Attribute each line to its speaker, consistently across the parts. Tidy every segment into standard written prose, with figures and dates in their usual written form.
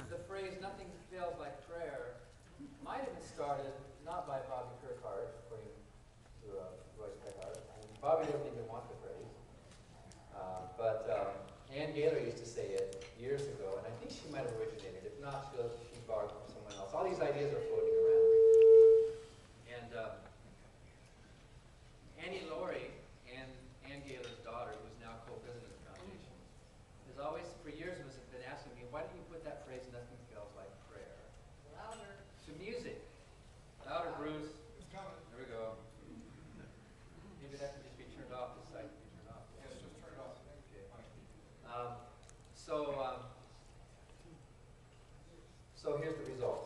Speaker 1: The phrase "nothing fails like prayer" might have been started not by Bobby Kirkhart, according to Royce Kirkhart. I mean, Bobby didn't even want the phrase, but Ann Gaylor used to say it years ago, and I think she might have originated. If not, she borrowed from someone else. All these ideas are floating around, and Annie Laurie, Ann Gaylor's daughter, who's now co-president of the foundation, has always, for years, been asking me, why don't you put that phrase "nothing fails like prayer"
Speaker 2: Louder.
Speaker 1: to music? Louder, Bruce.
Speaker 3: It's coming.
Speaker 1: There we go. Maybe that can just be turned off. This side can be turned off.
Speaker 3: Yes, just turn it off.
Speaker 1: Okay. So here's the result.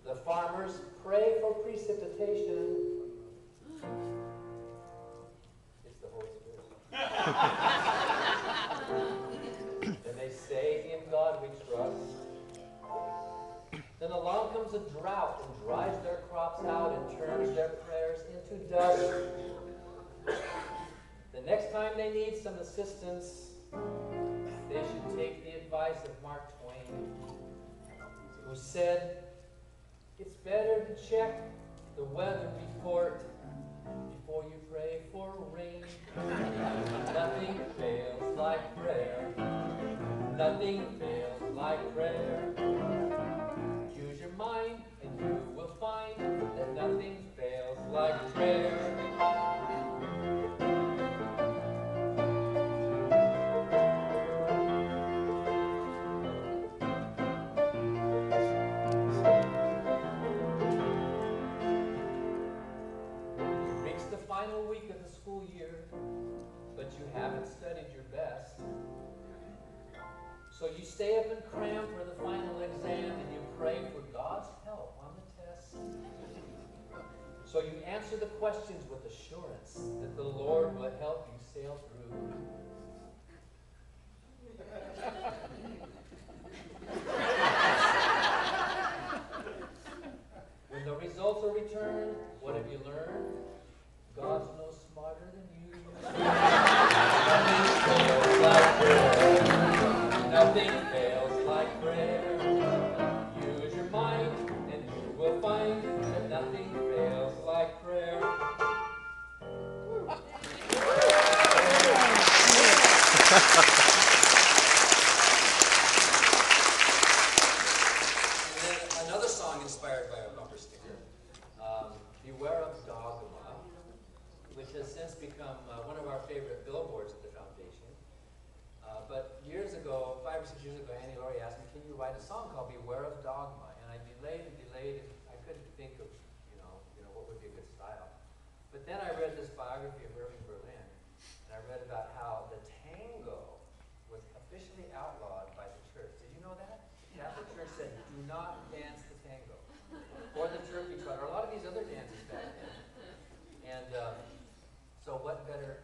Speaker 1: The farmers pray for precipitation. It's the Holy Spirit. And they say, "In God we trust." Then along comes a drought and dries their crops out and turns their prayers into dust. The next time they need some assistance, they should take the advice of Mark Twain, who said, "It's better to check the weather report before you pray for rain. Nothing fails like prayer. Nothing fails like prayer. Use your mind and you will find that nothing fails like prayer." Final week of the school year, but you haven't studied your best. So you stay up and cram for the final exam and you pray for God's help on the test. So you answer the questions with assurance that the Lord will help you sail through. When the results are returned, what have you learned? God's no smarter than you. Nothing fails like prayer. Use your mind and you will find that nothing fails like prayer. And then another song inspired by a bumper sticker, "Beware of Dogma," which has since become one of our favorite billboards at the foundation. But years ago, 5 or 6 years ago, Annie Laurie asked me, "Can you write a song called Beware of Dogma?" And I delayed and delayed, and I couldn't think of, what would be a good style. But then I read this biography of Irving Berlin, and I read about how the tango was officially outlawed by the church. Did you know that? The Catholic Church said, "Do not dance the tango," or the turkey trot, or a lot of these other dances back then. And so what better